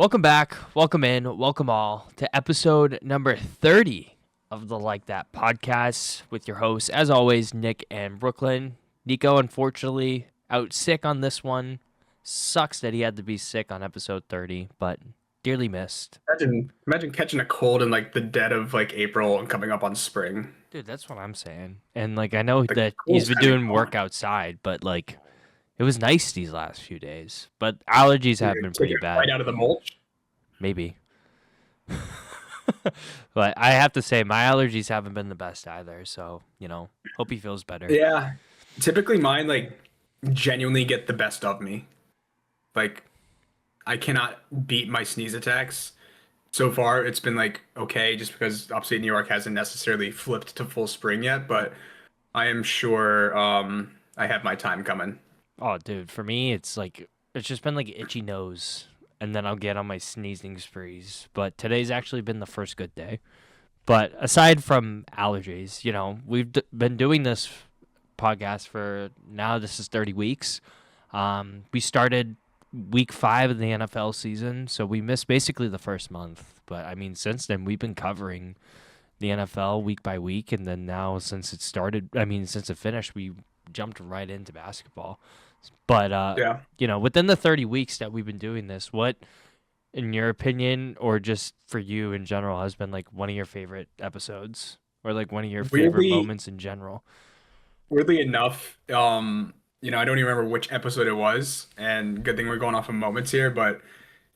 Welcome back, welcome in, welcome all to episode number 30 of the Like That podcast with your hosts, as always, Nick and Brooklyn. Nico, unfortunately, out sick on this one. Sucks that he had to be sick on episode 30, but dearly missed. Imagine catching a cold in like the dead of like April and coming up on spring. Dude, that's what I'm saying. And I know The that he's cold's been kind of doing work gone. outside, but it was nice these last few days. But allergies have been Take pretty it bad. right out of the mulch. Maybe. But I have to say, my allergies haven't been the best either. So, hope he feels better. Yeah. Typically mine like genuinely get the best of me. Like I cannot beat my sneeze attacks. So far it's been like okay, just because upstate New York hasn't necessarily flipped to full spring yet, but I am sure I have my time coming. Oh, dude, for me, it's just been itchy nose. And then I'll get on my sneezing sprees. But today's actually been the first good day. But aside from allergies, we've been doing this podcast for now. This is 30 weeks. We started week 5 of the NFL season, so we missed basically the first month. But I mean, since then we've been covering the NFL week by week, and then now since it started, since it finished, we jumped right into basketball. But Yeah. within the 30 weeks that we've been doing this, what, in your opinion, or just for you in general, has been one of your favorite episodes, or one of your favorite Weirdly moments in general? weirdly enough, I don't even remember which episode it was, and good thing we're going off of moments here, but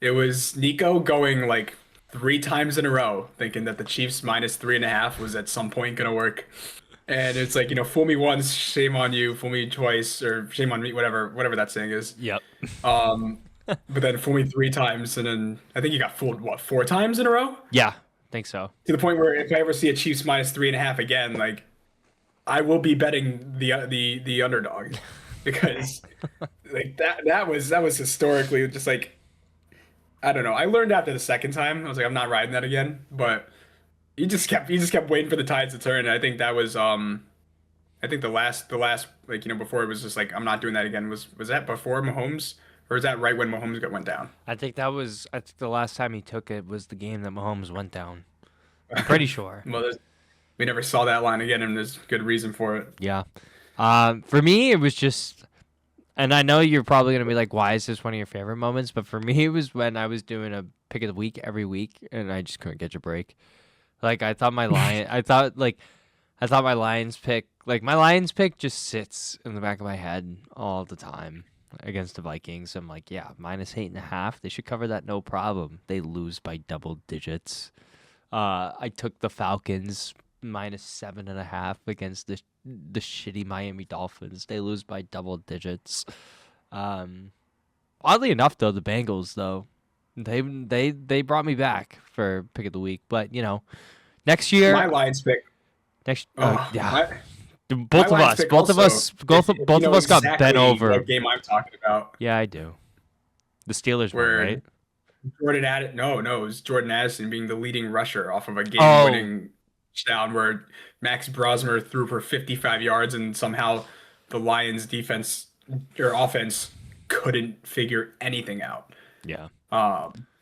it was Nico going like 3 times in a row, thinking that the Chiefs minus 3.5 was at some point gonna work. And it's like, fool me once, shame on you, fool me twice, or shame on me, whatever that saying is. Yep. Um, but then fool me 3 times, and then I think you got fooled, what, 4 times in a row? Yeah, think so. To the point where if I ever see a Chiefs minus 3.5 again, like I will be betting the underdog because like that was historically just like I don't know. I learned after the second time. I was like, I'm not riding that again. But he just kept waiting for the tides to turn. And I think that was I think the last like before it was just like I'm not doing that again. Was that before Mahomes or was that right when went down? I think the last time he took it was the game that Mahomes went down. I'm pretty sure. Well, we never saw that line again, and there's good reason for it. Yeah. For me, it was just, and I know you're probably gonna be like, "Why is this one of your favorite moments?" But for me, it was when I was doing a pick of the week every week, and I just couldn't catch a break. I thought I thought my Lions pick just sits in the back of my head all the time against the Vikings. I'm like, yeah, minus 8.5. They should cover that no problem. They lose by double digits. I took the Falcons minus 7.5 against the shitty Miami Dolphins. They lose by double digits. Oddly enough, though, the Bengals they brought me back for pick of the week. But next year, My Lions pick. yeah, My both of Lions us, pick both of also. us, both If of, both you of know us got bent exactly over. what game I'm talking about. Yeah, I do. The Steelers won, Where right? No, it was Jordan Addison being the leading rusher off of a Oh, game-winning touchdown where Max Brosmer threw for 55 yards and somehow the Lions defense or offense couldn't figure anything out. yeah.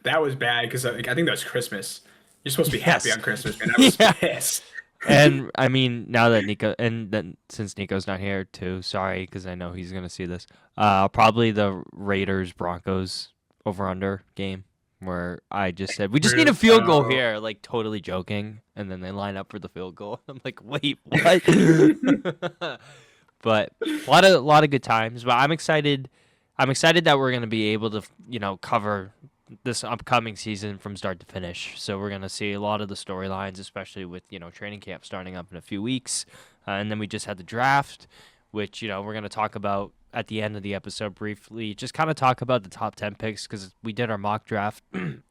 That was bad because I think that was Christmas. You're supposed to be happy Yes. on Christmas, man. I was Yeah. pissed. And I mean, now that Nico, and then since Nico's not here too, sorry, because I know he's gonna see this. Probably the Raiders Broncos over under game where I just said we just need a field goal Oh. here, totally joking, and then they line up for the field goal. I'm like, wait, what? But a lot of good times. But I'm excited. I'm excited that we're gonna be able to cover this upcoming season from start to finish. So we're gonna see a lot of the storylines, especially with training camp starting up in a few weeks, and then we just had the draft, which we're gonna talk about at the end of the episode briefly. Just kind of talk about the top 10 picks because we did our mock draft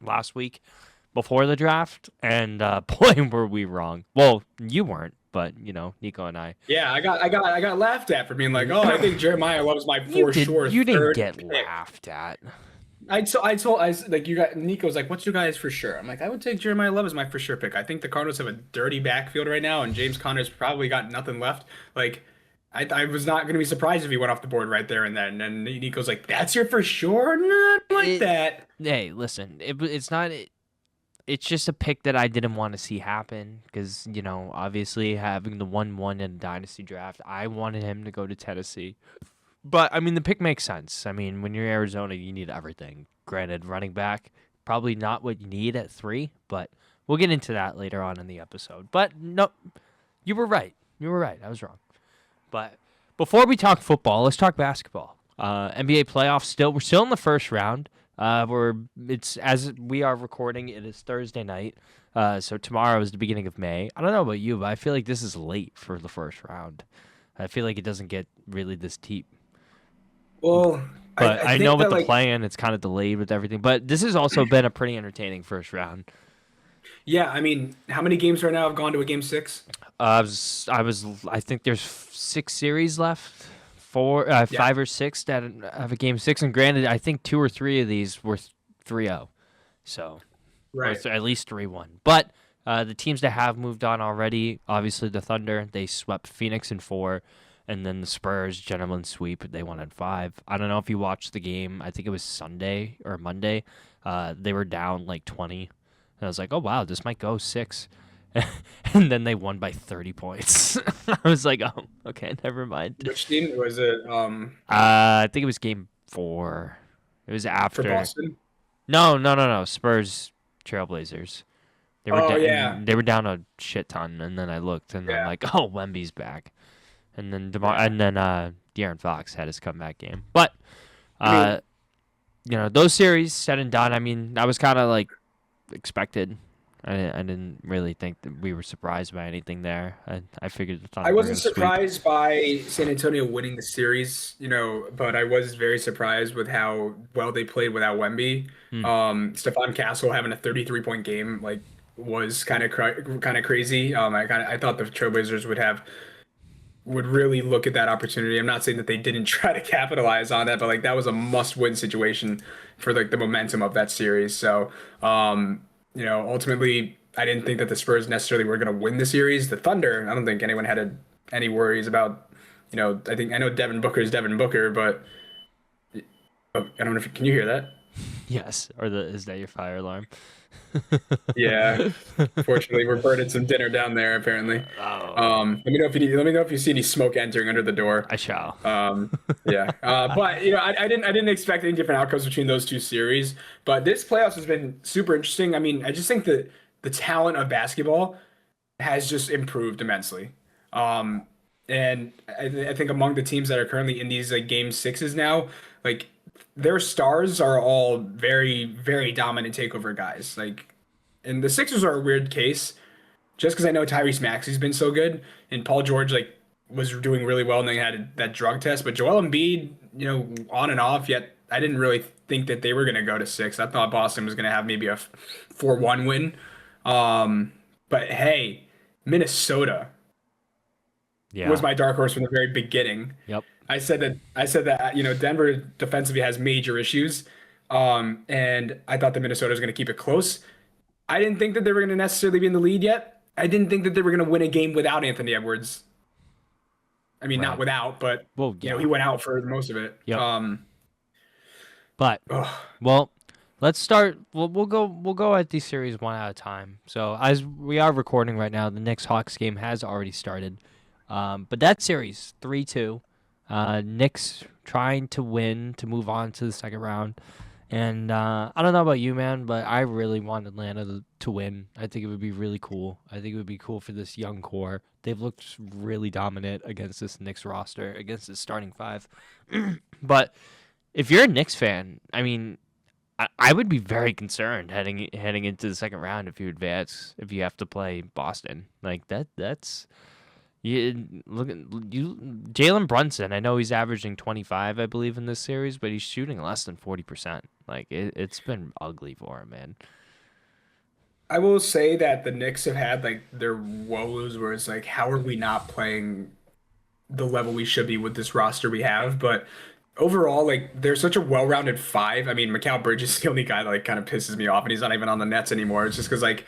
last week before the draft, and boy, were we wrong. Well, you weren't, but Nico and I. Yeah, I got laughed at for being like, oh, I think Jeremiah loves my for sure You didn't third get pick. laughed at. I you got Nico's like, what's your guys for sure? I'm like, I would take Jeremiah Love as my for sure pick. I think the Cardinals have a dirty backfield right now, and James Conner's probably got nothing left. Like, I was not going to be surprised if he went off the board right there and then. And Nico's like, "That's your for sure." Not like It, that. hey, listen, it's not. It's just a pick that I didn't want to see happen because obviously having the 1-1 in a dynasty draft, I wanted him to go to Tennessee. But I mean, the pick makes sense. I mean, when you're Arizona, you need everything. Granted, running back probably not what you need at 3, but we'll get into that later on in the episode. But no, you were right. You were right. I was wrong. But before we talk football, let's talk basketball. NBA playoffs we're still in the first round. It's as we are recording, it is Thursday night. So tomorrow is the beginning of May. I don't know about you, but I feel like this is late for the first round. I feel like it doesn't get really this deep. Well, But I I know think with that the like play-in, it's kind of delayed with everything. But this has also been a pretty entertaining first round. yeah, I mean, how many games right now have gone to a game six? I think there's 6 series left, Yeah, 5 or 6 that have a game 6. And granted, I think 2 or 3 of these were 3-0, so or right. at least 3-1. But the teams that have moved on already, obviously the Thunder, they swept Phoenix in 4, and then the Spurs, gentlemen sweep, they won in 5. I don't know if you watched the game. I think it was Sunday or Monday. They were down like 20. And I was like, oh, wow, this might go 6. And then they won by 30 points. I was like, oh, okay, never mind. Which team was it? I think it was game 4. It was For after. Boston. No. Spurs, Trailblazers. Oh yeah, They were down a shit ton, and then I looked, and I'm yeah. like, oh, Wemby's back. And then De'Aaron Fox had his comeback game. But I mean, uh, those series said and done. I mean, that was kind of like expected. I didn't really think that we were surprised by anything there. I figured the I Thunder were wasn't going to sweep. surprised by San Antonio winning the series, but I was very surprised with how well they played without Wemby. Hmm. Stephon Castle having a 33-point game like was kind of crazy. I thought the Trailblazers would really look at that opportunity. I'm not saying that they didn't try to capitalize on that, but like that was a must-win situation for like the momentum of that series. So, ultimately, I didn't think that the Spurs necessarily were going to win the series. The Thunder, I don't think anyone had any worries about. I know Devin Booker is Devin Booker, but I don't know if can you hear that? Yes, or is that your fire alarm? Yeah. Fortunately, we're burning some dinner down there apparently. Oh, Let me know if you see any smoke entering under the door. I shall. Yeah. But I didn't expect any different outcomes between those two series. But this playoffs has been super interesting. I mean, I just think that the talent of basketball has just improved immensely. Um, and I think among the teams that are currently in these like game sixes now, like their stars are all very, very dominant takeover guys. Like, and the Sixers are a weird case just because I know Tyrese Maxey's been so good and Paul George like was doing really well and they had that drug test, but Joel Embiid, on and off. Yet I didn't really think that they were going to go to 6. I thought Boston was going to have maybe a 4-1 win. But hey, Minnesota was Yeah. my dark horse from the very beginning. Yep. I said that Denver defensively has major issues, and I thought that Minnesota was going to keep it close. I didn't think that they were going to necessarily be in the lead yet. I didn't think that they were going to win a game without Anthony Edwards. I mean, not Right. without, but Well, he yeah. went out for most of it. Yep. But Ugh. well, let's start. We'll go at these series one at a time. So as we are recording right now, the Knicks Hawks game has already started. But that series 3-2, Knicks trying to win to move on to the second round. And I don't know about you, man, but I really want Atlanta to win. I think it would be really cool. I think it would be cool for this young core. They've looked really dominant against this Knicks roster, against this starting 5. But if you're a Knicks fan, I mean, I would be very concerned heading into the second round if you advance, if you have to play Boston. Like that's you look at you Jalen Brunson. I know he's averaging 25, I believe, in this series, but he's shooting less than 40%. Like it's been ugly for him, man. I will say that the Knicks have had like their woes where it's like, how are we not playing the level we should be with this roster we have? But overall, like they're such a well-rounded 5. I mean, Mikal Bridges is the only guy that like kind of pisses me off, and he's not even on the Nets anymore. It's just because like,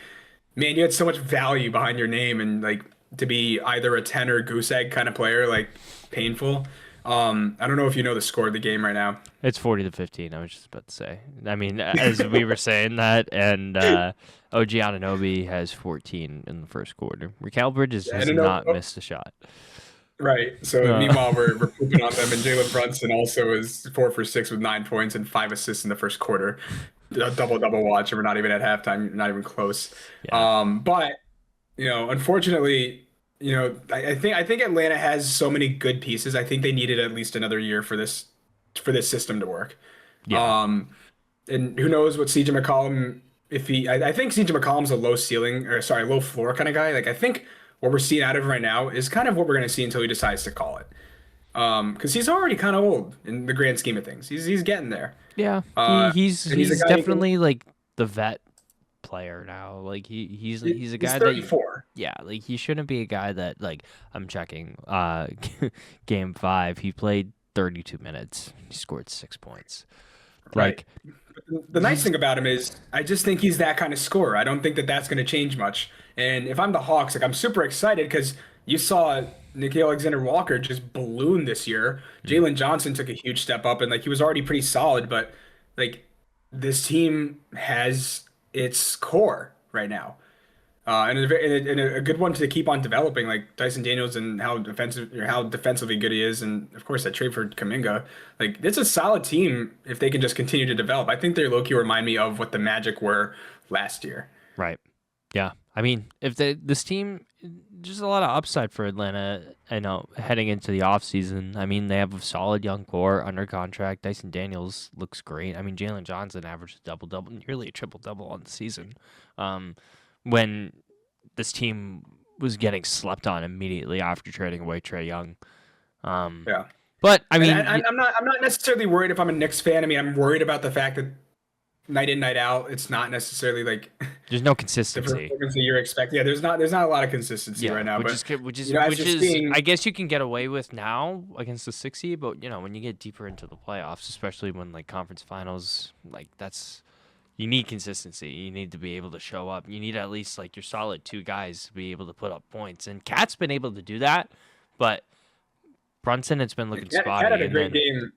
man, you had so much value behind your name, and like to be either a 10 or a goose egg kind of player, like painful. I don't know if you know the score of the game right now. It's 40-15. I was just about to say. I mean, as we were saying that, and OG Anunoby has 14 in the first quarter. Raquel Bridges I has don't know. not missed a shot. Right. So Uh, meanwhile, we're pooping on them, and Jalen Brunson also is 4 for 6 with 9 points and 5 assists in the first quarter. A double watch, and we're not even at halftime, not even close. yeah, But unfortunately, I think Atlanta has so many good pieces. I think they needed at least another year for this system to work. yeah, Um, and who knows what CJ McCollum, if he I think CJ McCollum's a low ceiling, or sorry, low floor kind of guy. Like I think what we're seeing out of him right now is kind of what we're gonna see until he decides to call it. Because he's already kind of old in the grand scheme of things. He's getting there. yeah. Uh, He's and he's a he's guy who can, definitely like the vet player now. Like he's a he's guy that 34. yeah, like he shouldn't be a guy that like I'm checking. Game 5, he played 32 minutes. He scored 6 points. Right. Like The nice he's thing about him is I just think he's that kind of scorer. I don't think that that's going to change much. And if I'm the Hawks, like I'm super excited because you saw Nikhil Alexander-Walker just balloon this year. Jalen Johnson took a huge step up, and like he was already pretty solid, but like this team has its core right now. And a good one to keep on developing, like Dyson Daniels and how defensively good he is, and of course that trade for Kaminga. Like it's a solid team if they can just continue to develop. I think they low-key remind me of what the Magic were last year. right. Yeah. I mean, if this team just a lot of upside for Atlanta, I know, heading into the offseason. I mean, they have a solid young core under contract. Dyson Daniels looks great. I mean, Jalen Johnson averaged a double-double, nearly a triple-double on the season. Um, when this team was getting slept on immediately after trading away Trey Young. Um, Yeah, but I and mean, I'm not necessarily worried if I'm a Knicks fan. I mean, I'm worried about the fact that night in night out, it's not necessarily like there's no the consistency. performance that you're expecting. Yeah, there's not a lot of consistency Yeah, right now, which but is good- which is as which you're is seeing, I guess you can get away with now against the 60, but when you get deeper into the playoffs, especially when like conference finals, like that's you need consistency. You need to be able to show up. You need at least like your solid two guys to be able to put up points. And Cat's been able to do that, but Brunson it's been looking Cat had spotty. a And great then game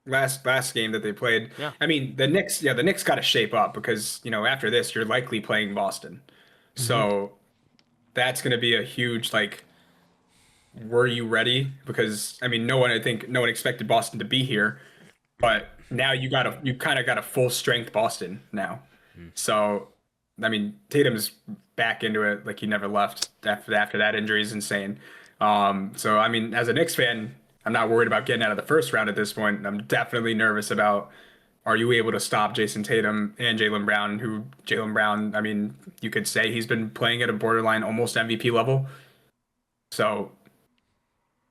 last game that they played. yeah, I mean, the Knicks got to shape up because, after this, you're likely playing Boston. hmm So that's going to be a huge, like, were you ready? Because, I mean, I think no one expected Boston to be here, but now you kind of got a full strength Boston now. So, I mean, Tatum's back into it like he never left after that injury is insane. So I mean, as a Knicks fan, I'm not worried about getting out of the first round at this point. I'm definitely nervous about are you able to stop Jason Tatum and Jaylen Brown, who Jaylen Brown, I mean, you could say he's been playing at a borderline almost MVP level. So,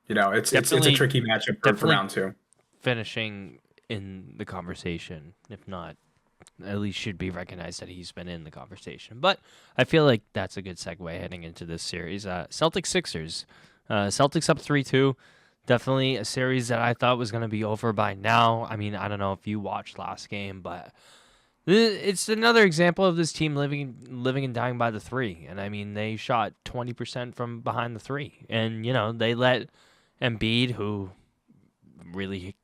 it's a definitely tricky matchup for definitely round two. finishing in the conversation. If not, at least should be recognized that he's been in the conversation. But I feel like that's a good segue heading into this series. Celtics Sixers. Celtics up 3-2. Definitely a series that I thought was going to be over by now. I mean, I don't know if you watched last game, but it's another example of this team living and dying by the three. And I mean, they shot 20% from behind the three. And, they let Embiid, who really,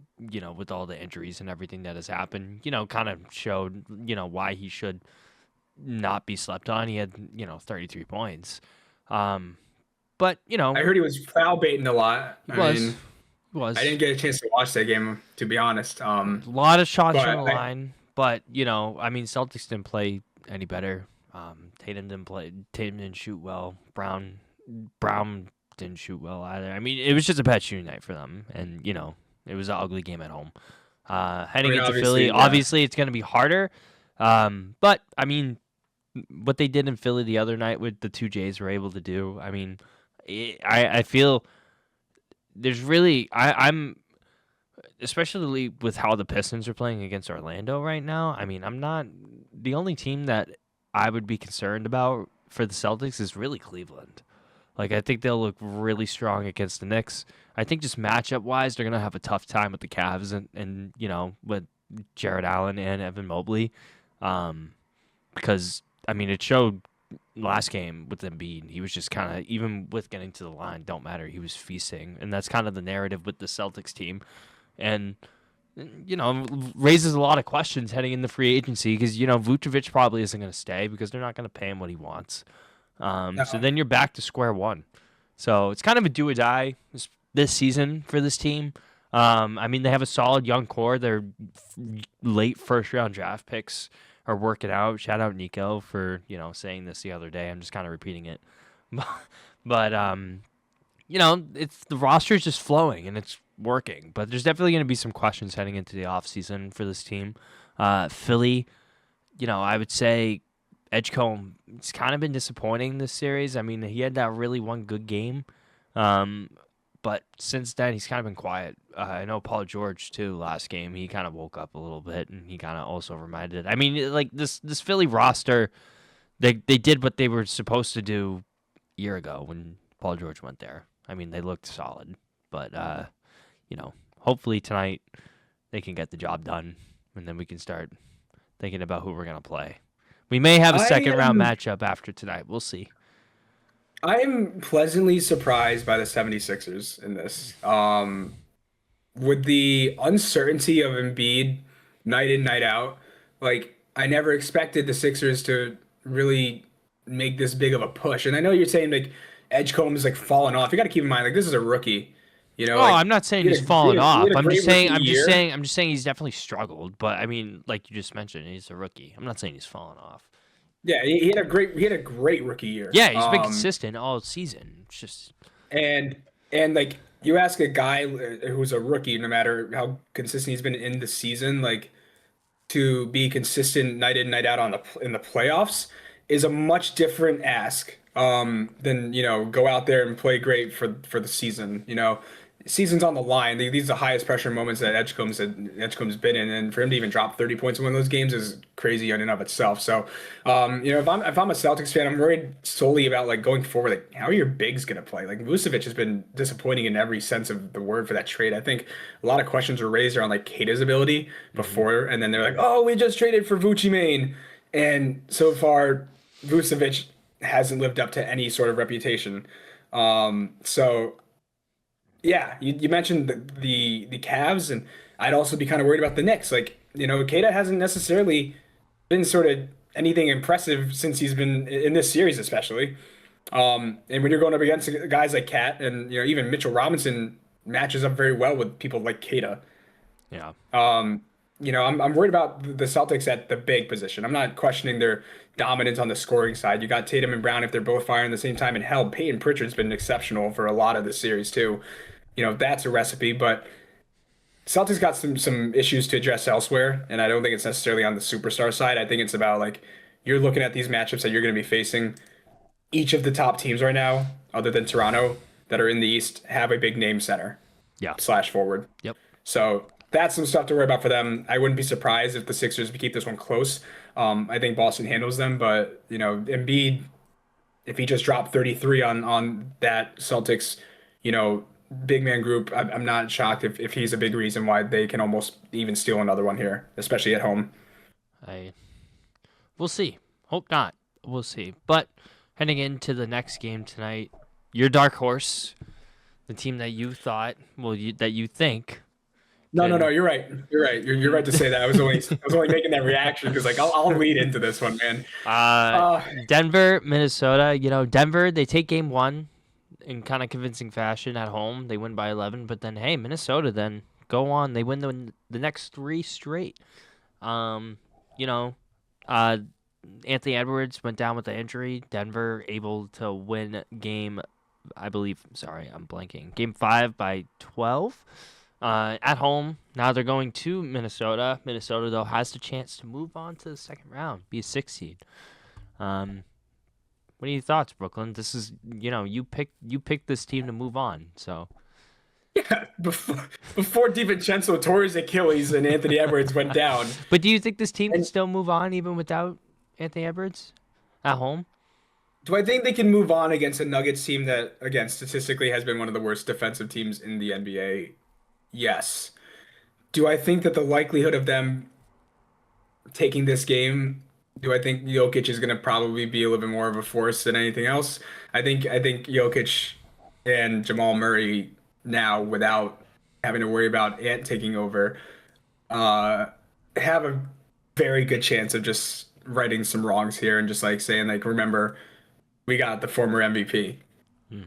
with all the injuries and everything that has happened, kind of showed, why he should not be slept on. He had, 33 points. But, I heard he was foul baiting a lot. he I was, mean, was I didn't get a chance to watch that game, to be honest. a lot of shots But from the line. But, I mean, Celtics didn't play any better. Tatum didn't shoot well. Brown didn't shoot well either. I mean, it was just a bad shooting night for them. And, it was an ugly game at home. Heading into Philly, yeah. obviously it's going to be harder. But, I mean, what they did in Philly the other night with the two Jays were able to do, I mean, I feel there's really I'm especially with how the Pistons are playing against Orlando right now. I mean, I'm not the only team that I would be concerned about for the Celtics is really Cleveland. Like I think they'll look really strong against the Knicks. I think just matchup wise, they're gonna have a tough time with the Cavs and with Jared Allen and Evan Mobley, because I mean it showed last game with Embiid. He was just kind of, even with getting to the line, don't matter. He was feasting, and that's kind of the narrative with the Celtics team, and raises a lot of questions heading into free agency because Vucevic probably isn't going to stay because they're not going to pay him what he wants. So No. then you're back to square one. So it's kind of a do or die this season for this team. I mean, they have a solid young core. Their late first round draft picks are working out. Shout out Nico for saying this the other day. I'm just kind of repeating it, but it's the roster's just flowing and it's working. But there's definitely going to be some questions heading into the offseason for this team. Philly, I would say Edgecombe, it's kind of been disappointing this series. I mean, he had that really one good game. But since then, he's kind of been quiet. I know Paul George, too, last game, he kind of woke up a little bit, and he kind of also reminded. I mean, like, this Philly roster, they did what they were supposed to do a year ago when Paul George went there. I mean, they looked solid. But, hopefully tonight they can get the job done, and then we can start thinking about who we're going to play. We may have a second-round matchup after tonight. We'll see. I am pleasantly surprised by the 76ers in this. With the uncertainty of Embiid night in, night out, like I never expected the Sixers to really make this big of a push. And I know you're saying like Edgecombe is like falling off. You got to keep in mind like this is a rookie. Oh, Like I'm not saying he's fallen off. I'm just saying year. he's definitely struggled. But I mean, like you just mentioned, he's a rookie. I'm not saying he's fallen off. Yeah, he had a great rookie year. Yeah, he's been consistent all season. It's just and like you ask a guy who's a rookie, no matter how consistent he's been in the season, like to be consistent night in night out in the playoffs is a much different ask than go out there and play great for the season. Season's on the line. These are the highest pressure moments that Edgecombe's been in, and for him to even drop 30 points in one of those games is crazy in and of itself. So, if I'm a Celtics fan, I'm worried solely about like going forward. Like, how are your bigs gonna play? Like, Vucevic has been disappointing in every sense of the word for that trade. I think a lot of questions were raised around like Kata's ability before, and then they're like, "Oh, we just traded for Vucci Mane," and so far, Vucevic hasn't lived up to any sort of reputation. So. Yeah, you mentioned the Cavs, and I'd also be kind of worried about the Knicks. Like, Kata hasn't necessarily been sort of anything impressive since he's been in this series, especially. And when you're going up against guys like Cat and even Mitchell Robinson matches up very well with people like Kata. yeah. I'm worried about the Celtics at the big position. I'm not questioning their dominance on the scoring side. You got Tatum and Brown if they're both firing at the same time, and hell, Peyton Pritchard's been exceptional for a lot of the series too. That's a recipe, but Celtics got some issues to address elsewhere, and I don't think it's necessarily on the superstar side. I think it's about like you're looking at these matchups that you're going to be facing. Each of the top teams right now, other than Toronto, that are in the East, have a big name center Yeah. slash forward. Yep. So that's some stuff to worry about for them. I wouldn't be surprised if the Sixers keep this one close. I think Boston handles them, but Embiid, if he just dropped 33 on that Celtics, big man group, I'm not shocked if he's a big reason why they can almost even steal another one here, especially at home. We'll see. Hope not. We'll see. But heading into the next game tonight, your dark horse, the team that you thought, that you think. No, you're right. You're right. You're right to say that. I was only making that reaction because like I'll lead into this one, man. Denver, Minnesota. Denver, they take game one in kind of convincing fashion at home. They win by 11, but then hey, Minnesota then go on. They win the next 3 straight. Anthony Edwards went down with the injury. Denver able to win game, I believe. Sorry, I'm blanking. Game 5 by 12. At home. Now they're going to Minnesota. Minnesota though has the chance to move on to the second round, be a 6 seed. What are your thoughts, Brooklyn? This is, you picked this team to move on. So, yeah, before DiVincenzo tore his Achilles and Anthony Edwards went down. But do you think this team can still move on even without Anthony Edwards at home? Do I think they can move on against a Nuggets team that, again, statistically has been one of the worst defensive teams in the NBA? Yes. Do I think that the likelihood of them taking this game Do I think Jokic is going to probably be a little bit more of a force than anything else? I think Jokic and Jamal Murray now, without having to worry about Ant taking over, uh, have a very good chance of just righting some wrongs here and just like saying like, remember, we got the former MVP. Hmm.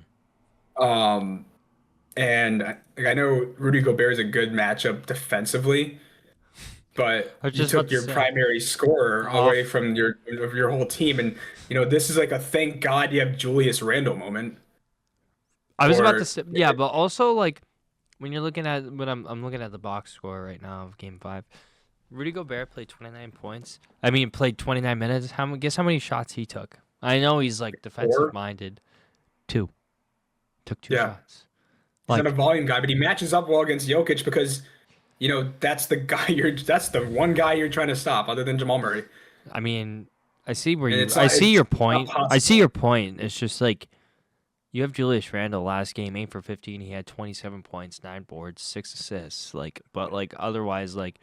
Um, and I know Rudy Gobert is a good matchup defensively, but I was you just about took to your say primary scorer away off. from your whole team, and this is like a thank God you have Julius Randle moment. I was about to Or say yeah, but also like when you're looking at when I'm looking at the box score right now of Game 5. Rudy Gobert played 29 points. I mean, played 29 minutes. Guess how many shots he took? I know he's like defensive four, minded. Two. Took two yeah, shots. he's not a Like, volume guy, but he matches up well against Jokic because that's the guy that's the one guy you're trying to stop other than Jamal Murray, I mean, and I see your it's not point. I see possible. your point. It's just like you have Julius Randle last game, 8 for 15. He had 27 points, 9 boards, 6 assists. Like, but like otherwise, like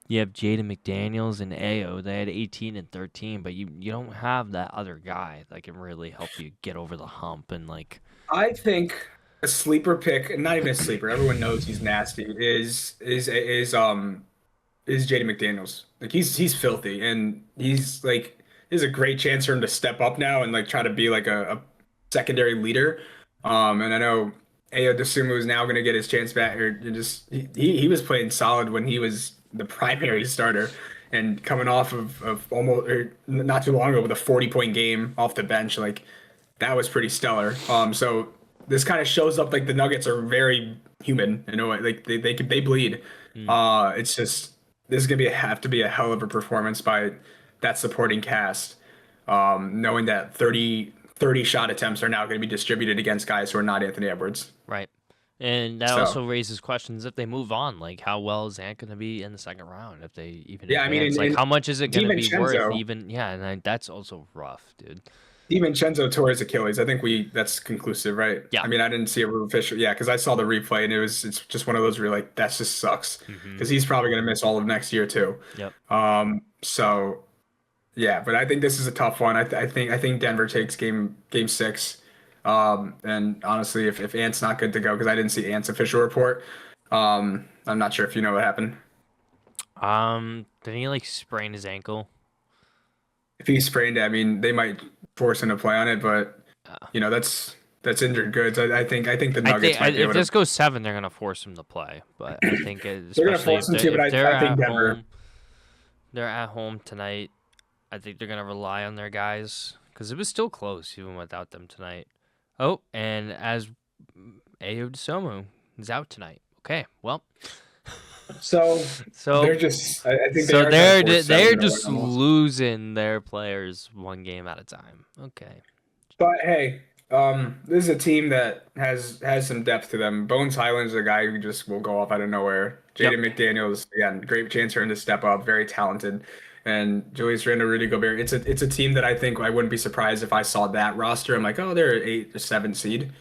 you have Jaden McDaniels and Ao. They had 18 and 13, but you don't have that other guy that can really help you get over the hump and like. I think a sleeper pick, not even a sleeper, everyone knows he's nasty, is Jaden McDaniels. Like he's filthy, and he's like there's a great chance for him to step up now and like try to be like a secondary leader. And I know Ayo Dosunmu is now going to get his chance back. Or just he was playing solid when he was the primary starter, and coming off of almost or not too long ago with a 40-point game off the bench, like that was pretty stellar. So this kind of shows up like the Nuggets are very human in a way. Like they bleed. Mm, It's just this is gonna have to be a hell of a performance by that supporting cast. Knowing that 30 shot attempts are now going to be distributed against guys who are not Anthony Edwards. right. And that So also raises questions if they move on. Like, how well is Ant going to be in the second round if they even yeah, I mean, advance? Like, how much is it going to be worth? DiVincenzo, Even yeah, and that's also rough, dude. DiVincenzo tore his Achilles. I think that's conclusive, right? Yeah. I mean, I didn't see it official. Yeah, because I saw the replay and it's just one of those where you're like, that just sucks Mm-hmm. because he's probably going to miss all of next year too. Yep. So yeah, but I think this is a tough one. I think Denver takes game six. And honestly, if Ant's not good to go, because I didn't see Ant's official report, I'm not sure if you know what happened. Did he like sprain his ankle? If he sprained it, I mean, they might force him to play on it, but Uh, that's injured goods. I think the I Nuggets think might be if able to. this goes 7, they're gonna force him to play. But I think They're gonna especially force him to, but if they're I think at Denver. home, they're at home tonight. I think they're gonna rely on their guys because it was still close even without them tonight. Oh, and as Ayo Dosunmu is out tonight. Okay, well, So so they're just. I think they so are trying to they're force they're seven or just almost. losing their players one game at a time. Okay. But hey, this is a team that has some depth to them. Bones Highland's a guy who just will go off out of nowhere. Yep. Jaden McDaniels, again, great chance for him to step up, very talented. And Julius Randle, Rudy Gobert. It's a team that I think I wouldn't be surprised if I saw that roster. I'm like, oh, they're an 8 or 7 seed.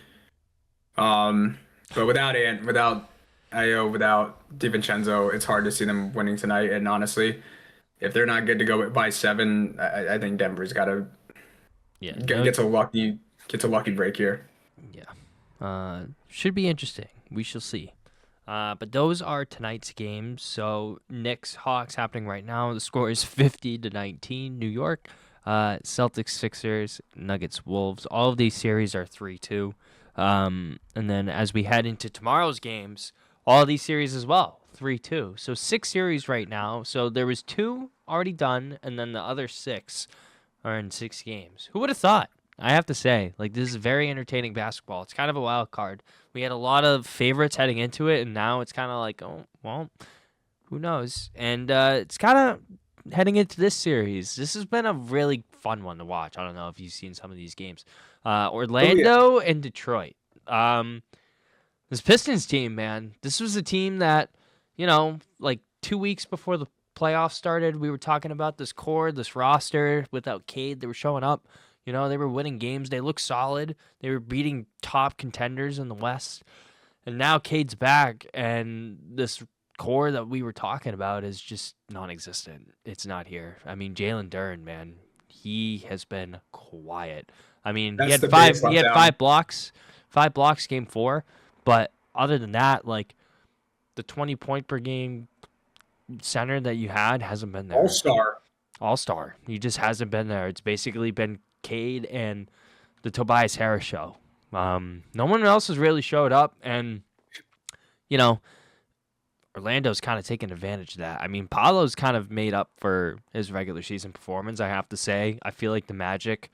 But without Ant, without Io, without DiVincenzo, it's hard to see them winning tonight. And honestly, if they're not good to go by 7, I think Denver's got to Yeah. get, No. gets a lucky break here. Yeah. Should be interesting. We shall see. But those are tonight's games. So Knicks Hawks happening right now. The score is 50-19. New York. Celtics Sixers. Nuggets Wolves. All of these series are 3-2. And then as we head into tomorrow's games, all of these series as well 3-2. So 6 series right now. So there was 2 already done, and then the other 6 are in 6 games. Who would have thought? I have to say, like, this is very entertaining basketball. It's kind of a wild card. We had a lot of favorites heading into it, and now it's kind of like, oh, well, who knows? And it's kind of heading into this series. This has been a really fun one to watch. I don't know if you've seen some of these games. Oh yeah, Orlando and Detroit. Um, this Pistons team, man, this was a team that, like 2 weeks before the playoffs started, we were talking about this core, this roster without Cade. They were showing up. They were winning games. They looked solid. They were beating top contenders in the West. And now Cade's back, and this core that we were talking about is just non-existent. It's not here. I mean, Jalen Duren, man, he has been quiet. I mean, That's the biggest he had letdown. five blocks game 4, but other than that, like the 20 point per game center that you had hasn't been there. All-star. All-star. He just hasn't been there. It's basically been Cade and the Tobias Harris show. No one else has really showed up, and you know, Orlando's kind of taken advantage of that. I mean, Paolo's kind of made up for his regular season performance, I have to say. I feel like the Magic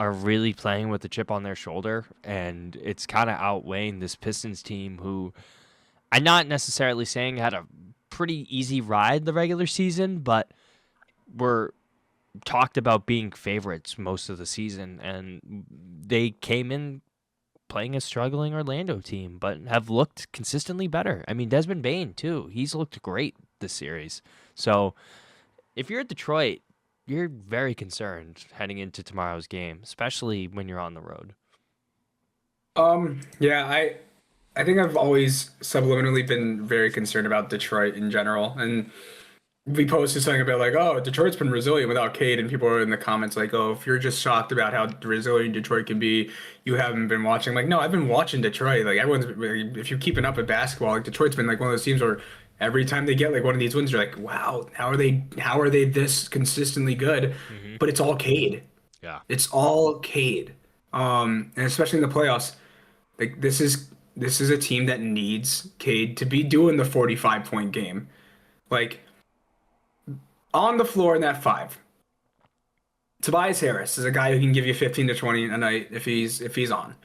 are really playing with the chip on their shoulder, and it's kind of outweighing this Pistons team who I'm not necessarily saying had a pretty easy ride the regular season, but were talked about being favorites most of the season, and they came in playing a struggling Orlando team, but have looked consistently better. I mean, Desmond Bane, too. He's looked great this series. So if you're at Detroit, you're very concerned heading into tomorrow's game, especially when you're on the road. Yeah, I think I've always subliminally been very concerned about Detroit in general. And we posted something about like, oh, Detroit's been resilient without Cade, and people are in the comments like, oh, if you're just shocked about how resilient Detroit can be, you haven't been watching. Like, no, I've been watching Detroit. Like if you're keeping up with basketball, like Detroit's been like one of those teams where every time they get like one of these wins, you're like, wow, how are they this consistently good? Mm-hmm. But it's all Cade. Yeah. It's all Cade. And especially in the playoffs, like this is a team that needs Cade to be doing the 45-point game. Like on the floor in that 5. Tobias Harris is a guy who can give you 15 to 20 a night if he's on.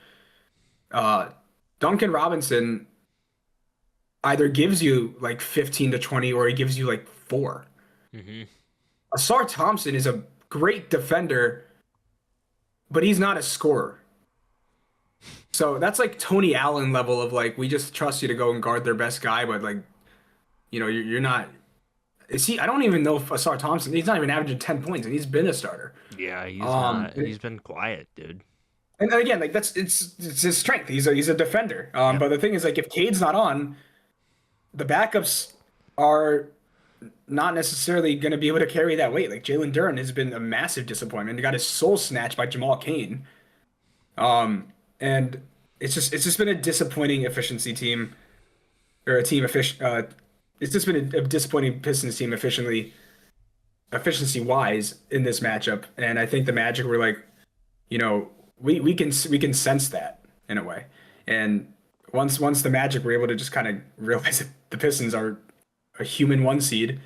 Duncan Robinson either gives you like 15 to 20 or he gives you like 4. Mm-hmm. Asar Thompson is a great defender, but he's not a scorer. So that's like Tony Allen level of like, we just trust you to go and guard their best guy, but like, you're not. Is he? I don't even know if Asar Thompson. He's not even averaging 10 points, and he's been a starter. Yeah, he's not. He's been quiet, dude. And again, like it's his strength. He's a defender. Yep. But the thing is, like, if Cade's not on, the backups are not necessarily going to be able to carry that weight. Like Jalen Duren has been a massive disappointment. He got his soul snatched by Jamal Cain. And it's just been a disappointing efficiency team, or a team it's just been a disappointing Pistons team efficiency wise in this matchup. And I think the Magic were like, we can sense that in a way. And once the Magic were able to just kind of realize that the Pistons are a human 1 seed,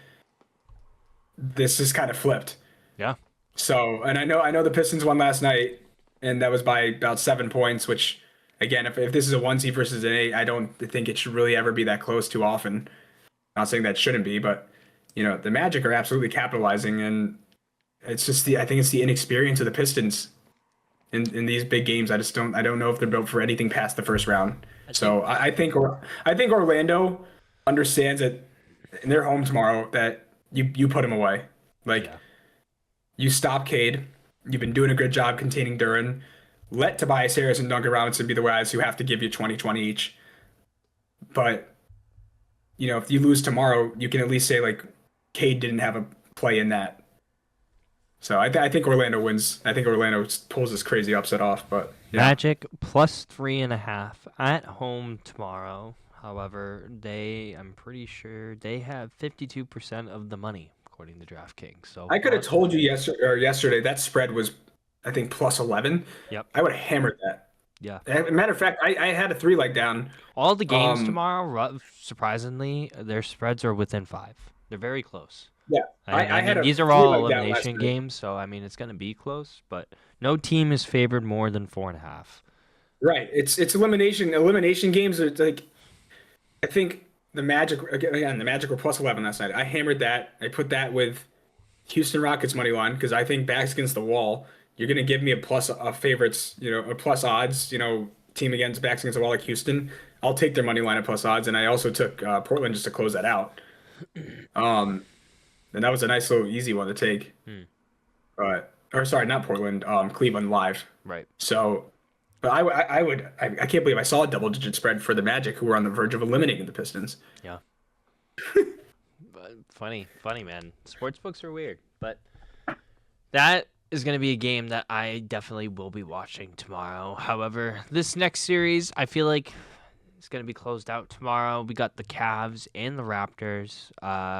this just kind of flipped. Yeah. So, and I know the Pistons won last night, and that was by about 7 points, which again, if this is a 1 seed versus an 8, I don't think it should really ever be that close too often. Not saying that shouldn't be, but the Magic are absolutely capitalizing, and it's just I think it's the inexperience of the Pistons in these big games. I don't know if they're built for anything past the first round. So I think Orlando understands that in their home tomorrow that you put him away. Like, Yeah. You stop Cade. You've been doing a good job containing Duren. Let Tobias Harris and Duncan Robinson be the guys who have to give you 20-20 each. But if you lose tomorrow, you can at least say like Cade didn't have a play in that. So I think Orlando wins. I think Orlando pulls this crazy upset off. But yeah. Magic plus 3.5 at home tomorrow. However, I'm pretty sure they have 52% of the money according to DraftKings. So I could have told you yesterday that spread was, I think, plus 11. Yep. I would have hammered that. Yeah. As a matter of fact, I had a 3 leg down. All the games tomorrow, surprisingly, their spreads are within 5. They're very close. Yeah, I mean, these are all elimination games, so I mean it's going to be close, but no team is favored more than 4.5. Right. It's elimination games. Are like, I think the Magic were plus 11 last night. I hammered that. I put that with Houston Rockets money line because I think backs against the wall. You're going to give me a plus favorites, a plus odds, team against backs against the wall like Houston. I'll take their money line at plus odds, and I also took Portland just to close that out. And that was a nice little easy one to take. Not Portland, Cleveland live. Right. So, but I can't believe I saw a double-digit spread for the Magic, who were on the verge of eliminating the Pistons. Yeah. But funny man. Sports books are weird, but that is going to be a game that I definitely will be watching tomorrow. However, this next series, I feel like it's going to be closed out tomorrow. We got the Cavs and the Raptors.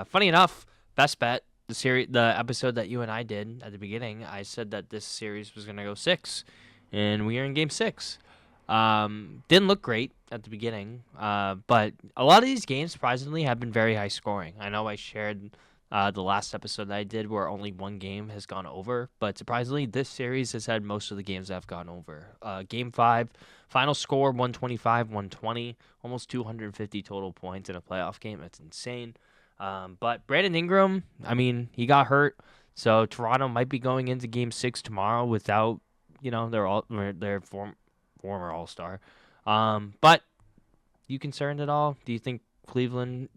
Funny enough, best bet, the episode that you and I did at the beginning, I said that this series was going to go 6, and we are in game 6. Didn't look great at the beginning, but a lot of these games, surprisingly, have been very high scoring. I know I shared the last episode that I did where only one game has gone over, but surprisingly, this series has had most of the games that have gone over. Game 5, final score 125-120, almost 250 total points in a playoff game. That's insane. But Brandon Ingram, I mean, he got hurt, so Toronto might be going into Game 6 tomorrow without, their former All-Star. But you concerned at all? Do you think Cleveland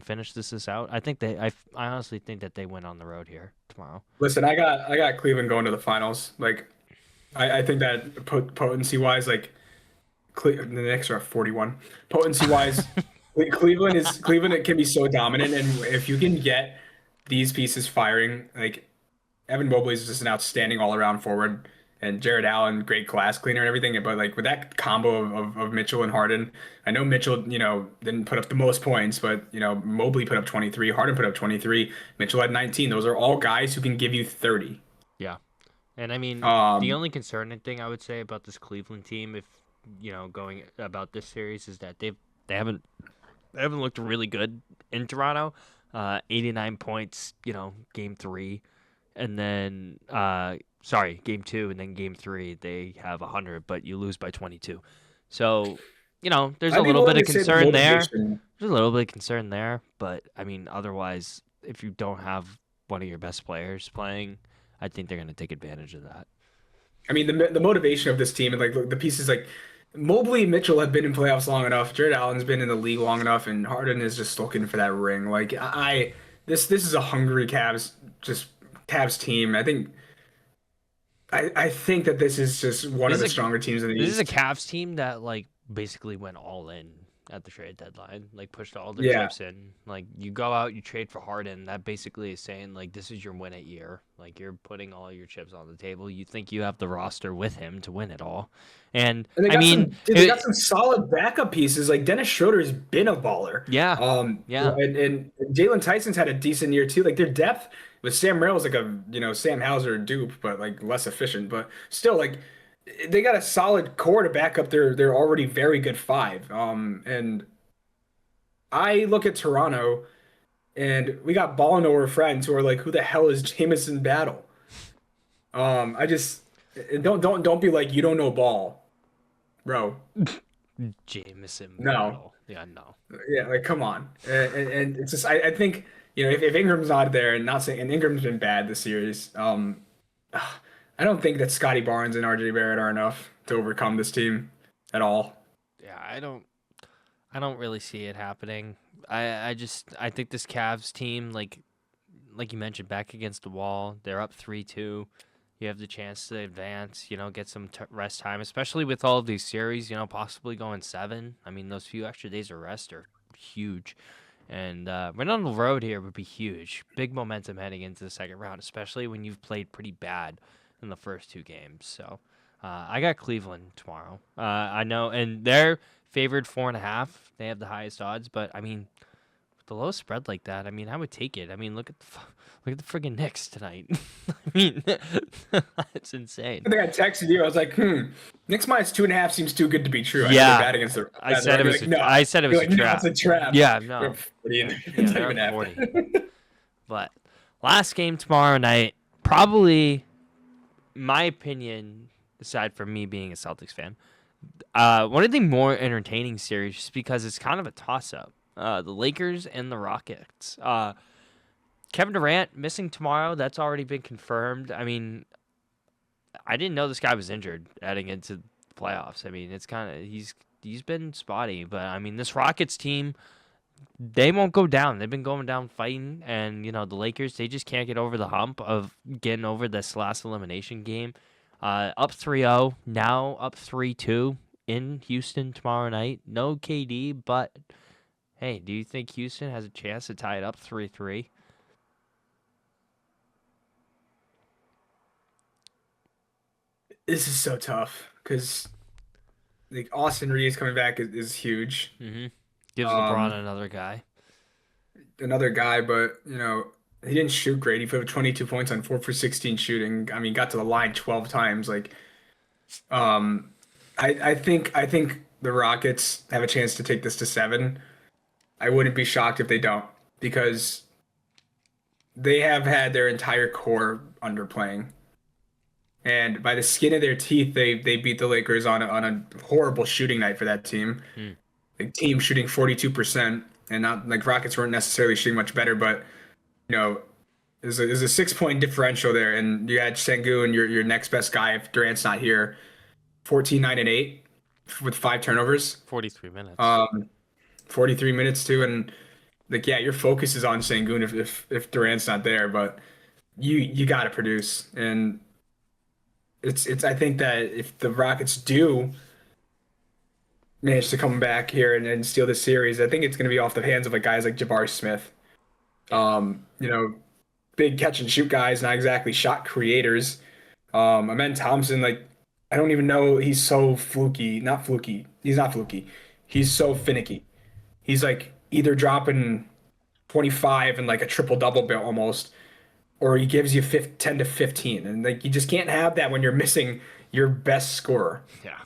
finished this out? I honestly think that they win on the road here tomorrow. Listen, I got Cleveland going to the finals. Like, I think that potency wise, like, the Knicks are at 41. Potency wise, Cleveland. It can be so dominant, and if you can get these pieces firing, like Evan Mobley is just an outstanding all around forward, and Jared Allen, great glass cleaner and everything. But like with that combo of Mitchell and Harden, I know Mitchell, didn't put up the most points, but Mobley put up 23, Harden put up 23, Mitchell had 19. Those are all guys who can give you 30. Yeah. And I mean, the only concerning thing I would say about this Cleveland team, if going about this series, is that they haven't looked really good in Toronto. 89 points, game 3, and then game 2, and then game 3 they have 100, but you lose by 22. So there's a little bit of concern there. There's a little bit of concern there, but I mean, otherwise, if you don't have one of your best players playing, I think they're going to take advantage of that. I mean, the motivation of this team and like the pieces like Mobley and Mitchell have been in playoffs long enough. Jared Allen's been in the league long enough, and Harden is just looking for that ring. Like this is a hungry Cavs team. I think that this is just one of the stronger teams in the East. This is a Cavs team that like basically went all in at the trade deadline, like pushed all their chips in. Like you go out, you trade for Harden. That basically is saying like this is your win it year. Like you're putting all your chips on the table. You think you have the roster with him to win it all. And I mean, they got some solid backup pieces. Like Dennis Schroeder's been a baller. Yeah. Yeah. And Jalen Tyson's had a decent year too. Like their depth with Sam Merrill's like a Sam Hauser dupe, but like less efficient. But still, like they got a solid core to back up their already very good 5. And I look at Toronto, and we got ball over friends who are like, who the hell is Jamison Battle? I just don't be like, you don't know ball, bro. Jamison Battle. No. Yeah, no. Yeah, like come on. And it's just I think if Ingram's not there, and not saying, and Ingram's been bad this series. I don't think that Scotty Barnes and RJ Barrett are enough to overcome this team at all. Yeah, I don't really see it happening. I think this Cavs team, like you mentioned, back against the wall. They're up 3-2. You have the chance to advance, get some rest time, especially with all of these series, possibly going 7. I mean, those few extra days of rest are huge. And win on the road here would be huge. Big momentum heading into the second round, especially when you've played pretty bad in the first 2 games. So I got Cleveland tomorrow. I know, and they're favored 4.5. They have the highest odds, but I mean, with the low spread like that, I mean, I would take it. I mean, look at the friggin' Knicks tonight. I mean, it's insane. I think I texted you. I was like, Knicks minus 2.5 seems too good to be true. Yeah, bad against the. I said it was. I said it was a trap. No, it's a trap. Yeah, no. It's not even 40. But last game tomorrow night, probably, my opinion, aside from me being a Celtics fan, one of the more entertaining series, just because it's kind of a toss-up. The Lakers and the Rockets. Kevin Durant missing tomorrow. That's already been confirmed. I mean, I didn't know this guy was injured heading into the playoffs. I mean, it's kind of he's been spotty, but I mean, this Rockets team, they won't go down. They've been going down fighting, and the Lakers, they just can't get over the hump of getting over this last elimination game. Up 3-0, now up 3-2 in Houston tomorrow night. No KD, but Hey, do you think Houston has a chance to tie it up 3-3? This is so tough because like Austin Reeves coming back is huge. Mm-hmm. Gives LeBron Um, another guy. Another guy, but he didn't shoot great. He put up 22 points on 4 for 16 shooting. I mean, got to the line 12 times. Um, I think the Rockets have a chance to take this to 7. I wouldn't be shocked if they don't because they have had their entire core underplaying. And by the skin of their teeth, they beat the Lakers on a horrible shooting night for that team. Hmm. The team shooting 42%, and not like Rockets weren't necessarily shooting much better, but you know, there's a 6 point differential there, and you had Sengun, your next best guy if Durant's not here, 14, 9, and 8 with 5 turnovers, 43 minutes. um, 43 minutes too, and like yeah, your focus is on Sengun if Durant's not there, but you got to produce, and it's I think that if the Rockets do manage to come back here and steal this series, I think it's going to be off the hands of like guys like Jabari Smith. Yeah. You know, big catch and shoot guys, not exactly shot creators. Amen Thompson, like I don't even know, he's so fluky. Not fluky. He's not fluky. He's so finicky. He's like either dropping 25 and like a triple double bit almost, or he gives you 10 to 15. And like you just can't have that when you're missing your best scorer. Yeah.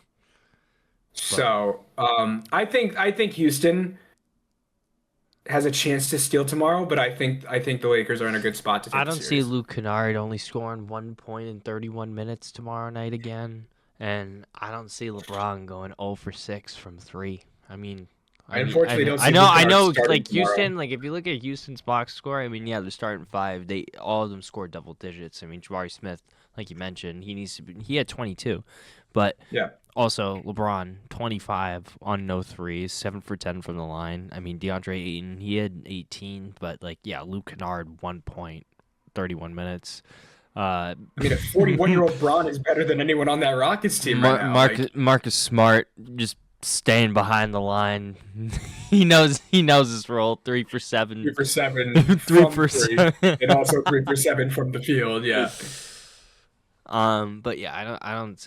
But So I think Houston has a chance to steal tomorrow, but I think the Lakers are in a good spot to I take the don't see series. Luke Kennard only scoring 1 point in 31 minutes tomorrow night again. And I don't see LeBron going 0 for 6 from 3. I mean, I unfortunately don't I see know, Luke I Kennard know. starting Like tomorrow. Houston, like if you look at Houston's box score, I mean, yeah, they're starting 5. They all of them scored double digits. I mean, Jabari Smith, like you mentioned, he had 22, but Yeah. also LeBron 25 on no threes, 7 for 10 from the line. I mean, DeAndre Ayton, he had 18, but like yeah, Luke Kennard 1 point, 31 minutes. Uh, I mean, a 41-year-old Braun is better than anyone on that Rockets team right now. Like Marcus Smart just staying behind the line. he knows his role. 3 for 7. 3 for 7 Three from for three, seven. and also 3 for 7 from the field. Yeah. But yeah, I don't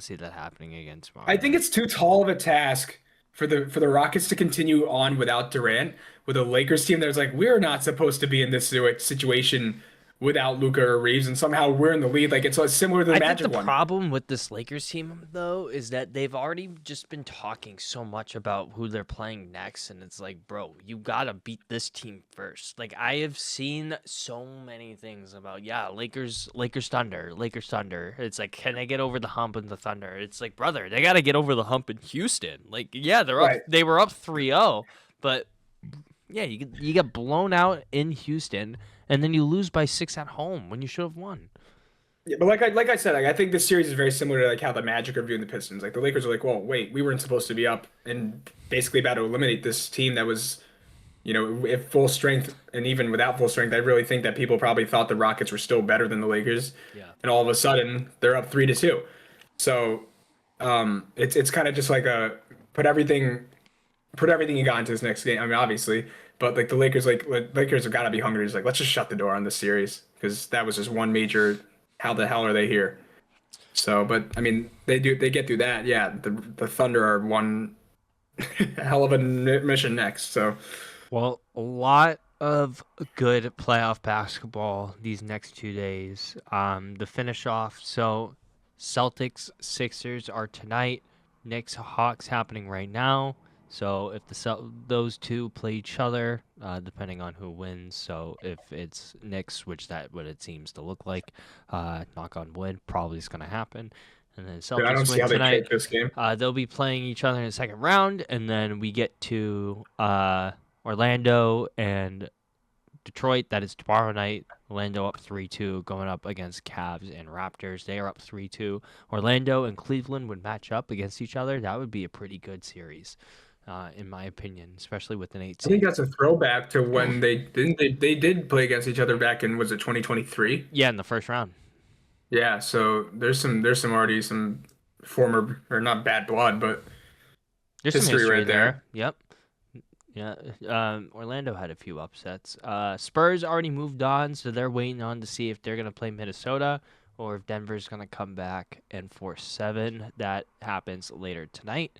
see that happening again tomorrow I think night. it's too tall of a task for the Rockets to continue on without Durant with a Lakers team that's like we're not supposed to be in this situation without Luka or Reeves, and somehow we're in the lead. Like it's similar to the I think the Magic one. problem with this Lakers team, though, is that they've already just been talking so much about who they're playing next, and it's like, bro, you gotta beat this team first. Like I have seen so many things about, yeah, Lakers Thunder, Lakers Thunder. It's like, can they get over the hump in the Thunder? It's like, brother, they gotta get over the hump in Houston. Like, yeah, Right. they were up 3-0, but yeah, you get blown out in Houston, and then you lose by 6 at home when you should have won. Yeah, but like I said, like, I think this series is very similar to like how the Magic are viewing the Pistons. Like the Lakers are like, well, wait, we weren't supposed to be up and basically about to eliminate this team that was, if full strength and even without full strength, I really think that people probably thought the Rockets were still better than the Lakers, Yeah. and all of a sudden they're up 3-2. So it's kind of just like a put everything put everything you got into this next game. I mean, obviously, but like the Lakers, Lakers have got to be hungry. It's like let's just shut the door on this series because that was just one major. How the hell are they here? So, but I mean, they get through that. Yeah, the Thunder are one hell of a mission next. So Well, a lot of good playoff basketball these next 2 days. The finish off. So, Celtics Sixers are tonight. Knicks Hawks happening right now. So if those two play each other, depending on who wins. So if it's Knicks, which that what it seems to look like, knock on wood, probably is going to happen. And then but I don't Celtics see win how they tonight. choke this game. They'll be playing each other in the second round, and then we get to Orlando and Detroit. That is tomorrow night. Orlando up 3-2, going up against Cavs and Raptors. They are up 3-2. Orlando and Cleveland would match up against each other. That would be a pretty good series, in my opinion, especially with an 8 I think seed. that's a throwback to when they did play against each other back in was it 2023? Yeah, in the first round. Yeah, so there's some already some former or not bad blood, but There's some history history right there. there. Yep. Yeah, Orlando had a few upsets. Spurs already moved on, so they're waiting on to see if they're gonna play Minnesota or if Denver's gonna come back and force 7. That happens later tonight,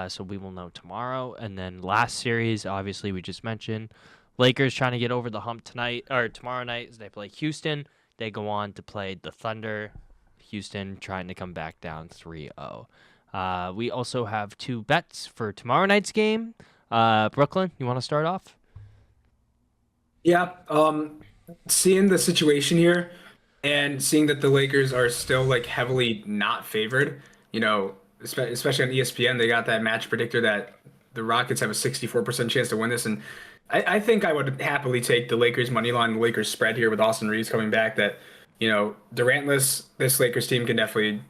so we will know tomorrow. And then last series, obviously we just mentioned, Lakers trying to get over the hump tonight or tomorrow night as they play Houston. They go on to play the Thunder. Houston trying to come back down 3-0. We also have 2 bets for tomorrow night's game. Brooklyn, you want to start off? Yeah, seeing the situation here and seeing that the Lakers are still like heavily not favored, especially on ESPN, they got that match predictor that the Rockets have a 64% chance to win this. And I think I would happily take the Lakers money line, the Lakers spread here with Austin Reeves coming back. That, Durantless, this Lakers team can definitely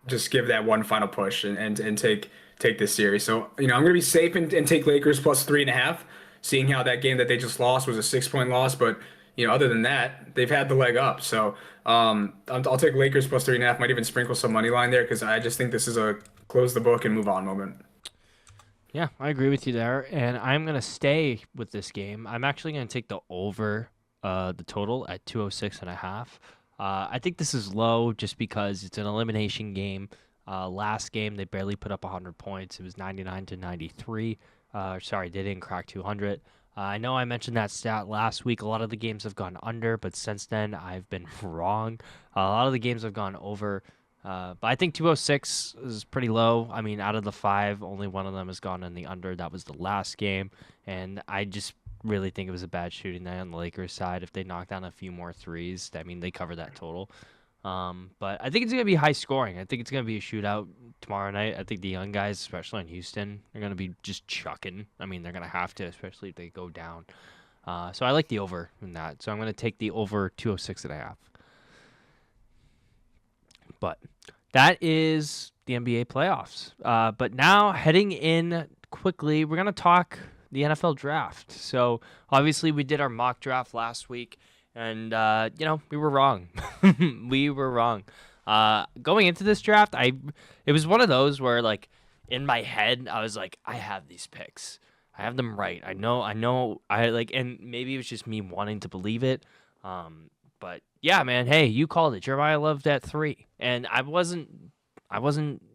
just give that one final push and take this series. So, I'm gonna be safe and take Lakers plus 3.5, seeing how that game that they just lost was a 6-point loss. But, other than that, they've had the leg up. So I'll take Lakers plus 3.5, might even sprinkle some money line there because I just think this is a close the book and move on moment. Yeah, I agree with you there, and I'm gonna stay with this game. I'm actually gonna take the over, the total at 206.5. I think this is low just because it's an elimination game. Last game they barely put up 100 points. It was 99-93. Sorry, they didn't crack 200. I know I mentioned that stat last week. A lot of the games have gone under, but since then I've been wrong. A lot of the games have gone over. But I think 206 is pretty low. I mean, out of the 5, only one of them has gone in the under. That was the last game. And I just really think it was a bad shooting night on the Lakers side. If they knock down a few more threes, I mean, they cover that total. But I think it's going to be high scoring. I think it's going to be a shootout tomorrow night. I think the young guys, especially in Houston, are going to be just chucking. I mean, they're going to have to, especially if they go down. So I like the over in that. So I'm going to take the over 206.5. But that is the NBA playoffs. But now heading in quickly, we're going to talk the NFL draft. So obviously we did our mock draft last week, and we were wrong. We were wrong. Going into this draft, it was one of those where like in my head I was like, I have these picks. I have them right. I know. I like, and maybe it was just me wanting to believe it. But yeah, man. Hey, you called it. Jeremiah Love at 3, and I wasn't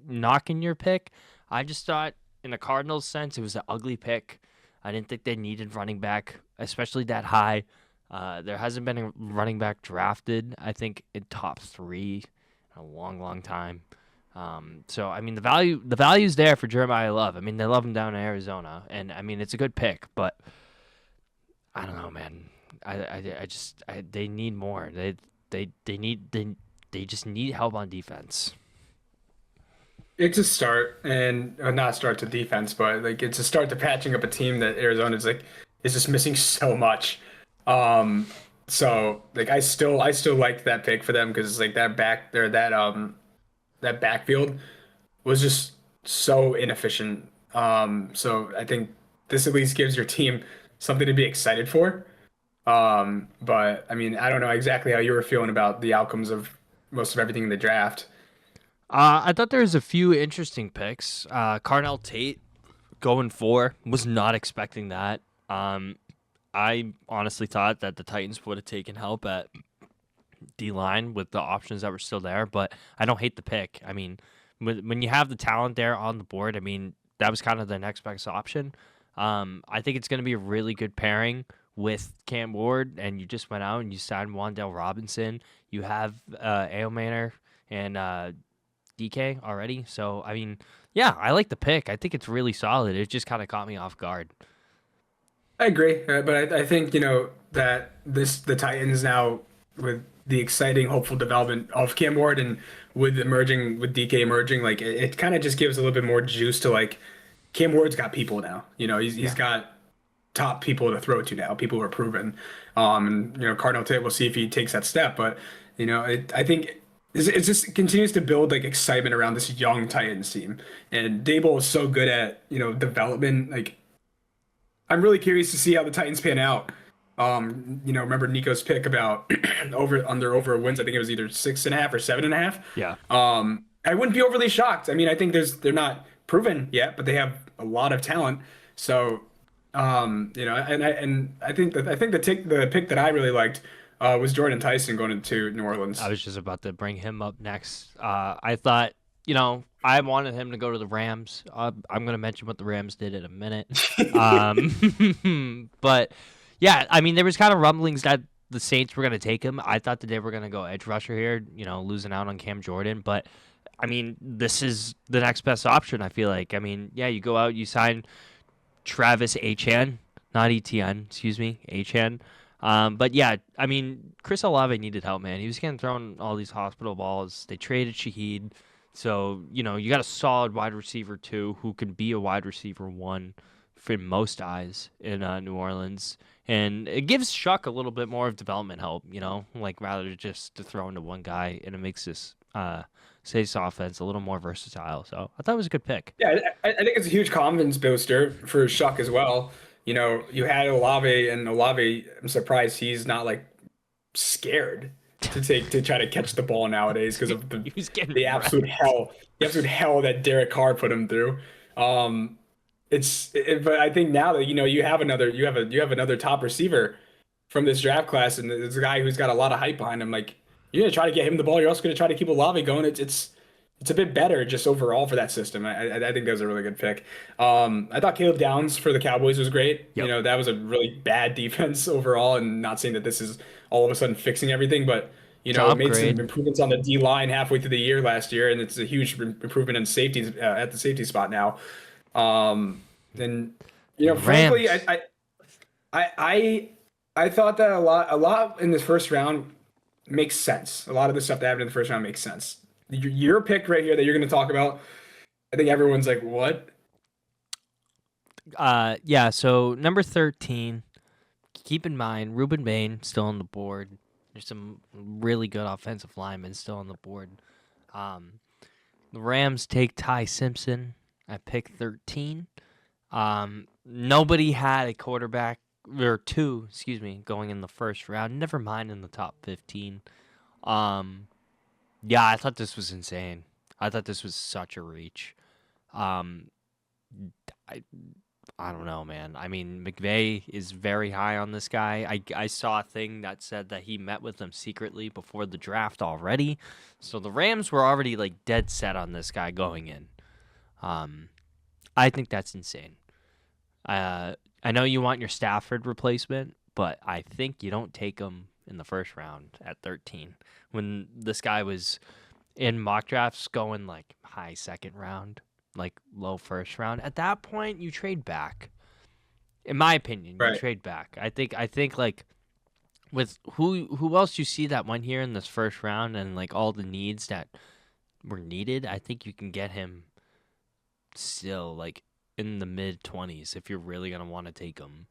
knocking your pick. I just thought, in a Cardinals sense, it was an ugly pick. I didn't think they needed running back, especially that high. There hasn't been a running back drafted, I think, in top 3 in a long, long time. So I mean, the value's there for Jeremiah Love. I mean, they love him down in Arizona, and I mean, it's a good pick, but I don't know, man. They need more. They just need help on defense. It's a start, and not a start to defense, but like it's a start to patching up a team that Arizona's like is just missing so much. Um, so like I still liked that pick for them because like that back there that backfield was just so inefficient. So I think this at least gives your team something to be excited for. But I mean, I don't know exactly how you were feeling about the outcomes of most of everything in the draft. I thought there was a few interesting picks. Carnell Tate going 4, was not expecting that. I honestly thought that the Titans would have taken help at D line with the options that were still there, but I don't hate the pick. I mean, when you have the talent there on the board, I mean, that was kind of the next best option. I think it's going to be a really good pairing with Cam Ward, and you just went out and you signed Wandale Robinson. You have Ailmaner and DK already. So, I mean, yeah, I like the pick. I think it's really solid. It just kind of caught me off guard. I agree, but I think that the Titans now with the exciting, hopeful development of Cam Ward and with DK emerging, like it kind of just gives a little bit more juice to like Cam Ward's got people now. He's got top people to throw to now, people who are proven. Cardinal Tate, we'll see if he takes that step, but I think it just continues to build like excitement around this young Titans team, and Dable is so good at development. Like I'm really curious to see how the Titans pan out. Remember Nico's pick about over wins. I think it was either 6.5 or 7.5. Yeah. I wouldn't be overly shocked. I mean, I think they're not proven yet, but they have a lot of talent. So And I think the pick that I really liked was Jordan Tyson going into New I Orleans. was just about to bring him up next. I thought, I wanted him to go to the Rams. I'm going to mention what the Rams did in a minute. But yeah, I mean, there was kind of rumblings that the Saints were going to take him. I thought that they were going to go edge rusher here, losing out on Cam Jordan. But I mean, this is the next best option, I feel like. I mean, yeah, you go out, you sign Travis Achan, not ETN, excuse me, Achan. But yeah, I mean, Chris Olave needed help, man. He was getting thrown all these hospital balls. They traded Shaheed. So, you got a solid wide receiver, too, who can be a wide receiver one for most eyes in New Orleans. And it gives Shuck a little bit more of development help, like rather just to throw into one guy. And it makes this Saints offense a little more versatile. So I thought it was a good pick. Yeah, I think it's a huge confidence booster for Shuck as well. You had Olave, and Olave, I'm surprised he's not like scared to try to catch the ball nowadays because of He was getting the absolute wrecked. hell, the absolute hell that Derek Carr put him through. Um, but I think now that you have another top receiver from this draft class, and it's a guy who's got a lot of hype behind him. Like you're gonna try to get him the ball. You're also gonna try to keep Olave going. It's a bit better just overall for that system. I think that was a really good pick. I thought Caleb Downs for the Cowboys was great. Yep. That was a really bad defense overall, and not saying that this is all of a sudden fixing everything, but It's an made some upgrade. improvements on the D line halfway through the year last year, and it's a huge improvement in safeties at the safety spot now. And And the frankly, Rams. I I I thought that a lot in this first round makes sense. A lot of the stuff that happened in the first round makes sense. Your pick right here that you're going to talk about, I think everyone's like, what? Yeah, so number 13, keep in mind, Ruben Bain still on the board. There's some really good offensive linemen still on the board. Um, the Rams take Ty Simpson at pick 13. Nobody had a quarterback, or two, excuse me, going in the first round. Never mind in the top 15. Um, yeah, I thought this was insane. I thought this was such a reach. Um, I I don't know, man. I mean, McVay is very high on this guy. I saw a thing that said that he met with them secretly before the draft already. So the Rams were already like dead set on this guy going in. Um, I think that's insane. I know you want your Stafford replacement, but I think you don't take him in the first round at 13 when this guy was in mock drafts going like high second round, like low first round. At that point, you trade back. In my opinion, you Right. trade back. I think like with who else you see that went here in this first round and like all the needs that were needed, I think you can get him still like in the mid 20s if you're really gonna want to take him.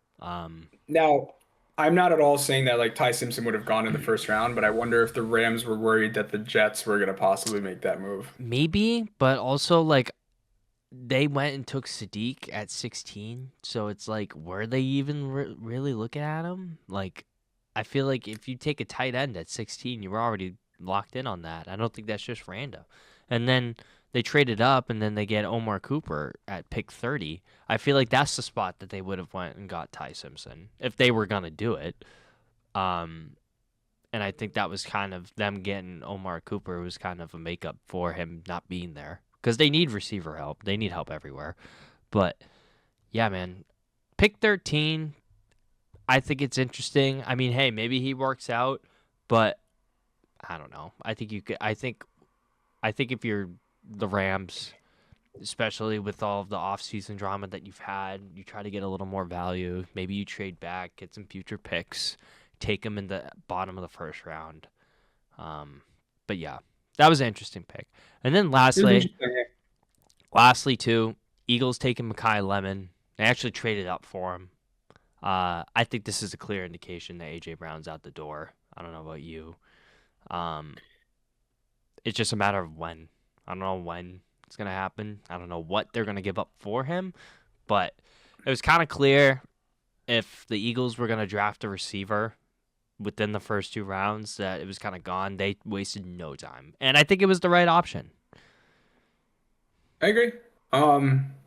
Now, I'm not at all saying that like Ty Simpson would have gone in the first round, but I wonder if the Rams were worried that the Jets were going to possibly make that move. Maybe, but also like they went and took Sadiq at 16, so it's like, were they even really looking at him? Like, I feel like if you take a tight end at 16, you were already locked in on that. I don't think that's just random. And then they traded up, and then they get Omar Cooper at pick 30. I feel like that's the spot that they would have went and got Ty Simpson if they were gonna do it. Um, and I think that was kind of them getting Omar Cooper was kind of a makeup for him not being there because they need receiver help. They need help everywhere. But yeah, man, pick 13. I think it's interesting. I mean, hey, maybe he works out, but I don't know. I think you could. I think if you're the Rams, especially with all of the offseason drama that you've had, you try to get a little more value. Maybe you trade back, get some future picks, take them in the bottom of the first round. But yeah, that was an interesting pick. And then It was lastly, interesting. too, Eagles taking Makai Lemon. They actually traded up for him. I think this is a clear indication that AJ Brown's out the door. I don't know about you. Um, it's just a matter of when. I don't know when it's gonna happen. I don't know what they're gonna give up for him, but it was kind of clear if the Eagles were gonna draft a receiver within the first two rounds that it was kind of gone. They wasted no time, and I think it was the right option. I agree.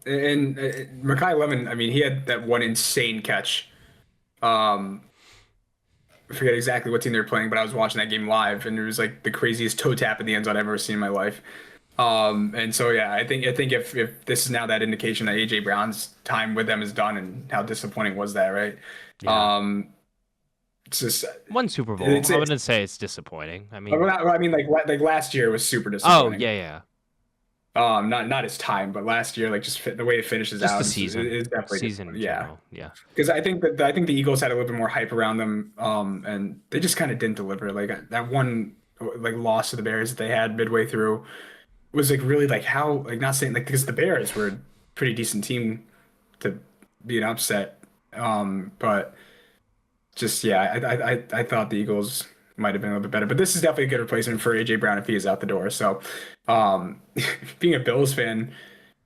and Makai Lemon, I mean, he had that one insane catch. Um, I forget exactly what team they were playing, but I was watching that game live, and it was like the craziest toe tap in the end zone I've ever seen in my life. And so yeah, I think if this is now that indication that AJ Brown's time with them is done, and how disappointing was that, right? Yeah. It's just One Super Bowl. it's, I it's wouldn't say it's disappointing. I mean, I mean like last year was super oh disappointing. yeah. Not his time, but last year, like just the way it finishes Just out the season. is definitely Season in yeah. general. Yeah. Because I think the Eagles had a little bit more hype around them, and they just kind of didn't deliver. Like that one like loss to the Bears that they had midway through was like really like how like not saying like because the Bears were a pretty decent team to be an upset, but just yeah, I thought the Eagles might have been a little bit better, but this is definitely a good replacement for AJ Brown if he is out the door. So, being a Bills fan,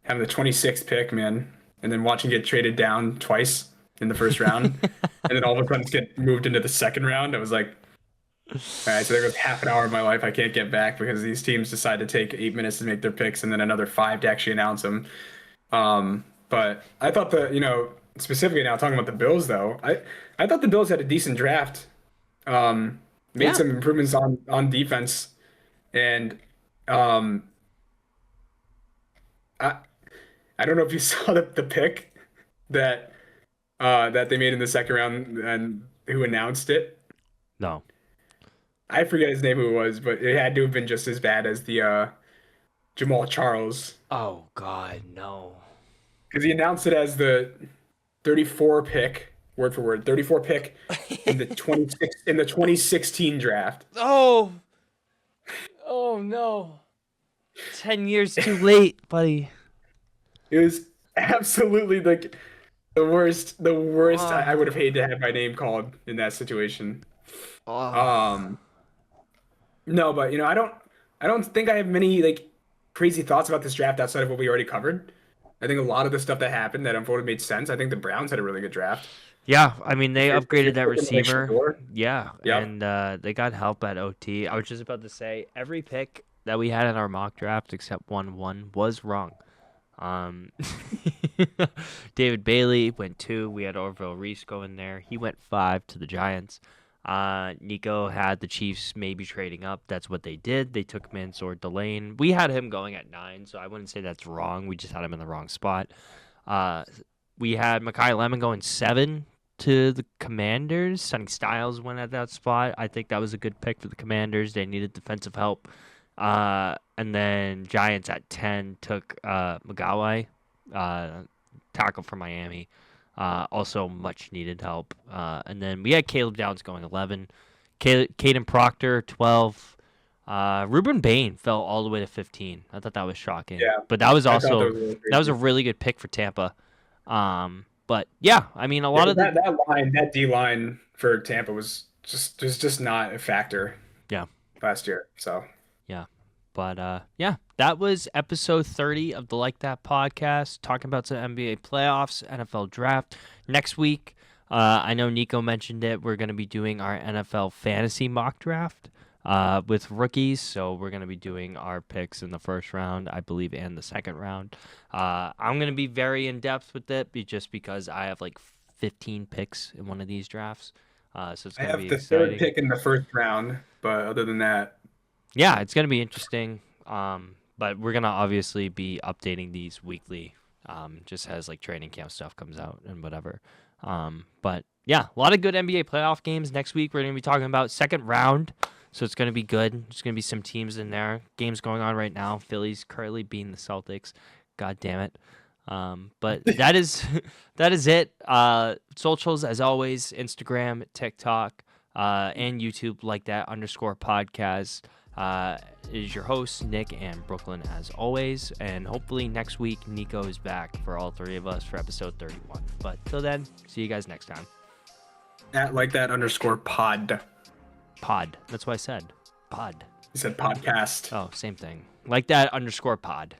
having the 26th pick, man, and then watching get traded down twice in the first round, and then all of a sudden get moved into the second round, I was like, all right, so there goes half an hour of my life I can't get back because these teams decide to take 8 minutes to make their picks and then another 5 to actually announce them. But I thought specifically now talking about the Bills though, I thought the Bills had a decent draft. Made Yeah. some improvements on defense, and um, I I don't know if you saw the pick that that they made in the second round and who announced it. No. I forget his name who it was, but it had to have been just as bad as the Jamal Charles Oh God, no. because he announced it as the 34 pick, word for word, 34 pick in the 2016 draft. Oh. Oh no. 10 years too late, buddy. It was absolutely like the worst. The worst. I would have hated to have my name called in that situation. Oh. Um, no, but I don't think I have many like crazy thoughts about this draft outside of what we already covered. I think a lot of the stuff that happened that unfolded made sense. I think the Browns had a really good draft. Yeah, I mean they upgraded that If you're looking at receiver. Shador, Yeah, yep. and they got help at OT. I was just about to say every pick that we had in our mock draft except one was wrong. Um, David Bailey went 2. We had Orville Reese go in there. He went 5 to the Giants. Nico had the Chiefs maybe trading up. That's what they did. They took Mansour Delane. We had him going at 9, so I wouldn't say that's wrong. We just had him in the wrong spot. We had Makai Lemon going 7 to the Commanders. Sonny Styles went at that spot. I think that was a good pick for the Commanders. They needed defensive help. And then Giants at 10 took Magawai, tackle from Miami. Also much needed help. And then we had Caleb Downs going 11. Caden Proctor 12. Ruben Bain fell all the way to 15. I thought that was shocking. Yeah, But that was I thought also that was really that was a crazy. really good pick for Tampa. But yeah, I mean a lot of the That D line for Tampa was just not a factor yeah. last year. So Yeah. But yeah, that was episode 30 of the Like That podcast, talking about some NBA playoffs, NFL draft. Next week, I know Nico mentioned it, we're going to be doing our NFL fantasy mock draft with rookies. So we're going to be doing our picks in the first round, I believe, and the second round. I'm going to be very in-depth with it just because I have like 15 picks in one of these drafts. So it's I going to have be the third exciting. pick in the first round, but other than that, Yeah, it's going to be interesting. But we're going to obviously be updating these weekly, just as like training camp stuff comes out and whatever. But yeah, a lot of good NBA playoff games next week. We're going to be talking about second round. So it's going to be good. There's going to be some teams in there. Games going on right now. Philly's currently beating the Celtics. God damn it. But that is that is it. Socials as always, Instagram, TikTok, and YouTube like that _podcast. Is your host Nick and Brooklyn as always, and hopefully next week Nico is back for all 3 of us for episode 31. But till then, see you guys next time. at like that _pod. Pod. That's what I said. Pod. You said podcast. Oh, same thing. Like that _pod.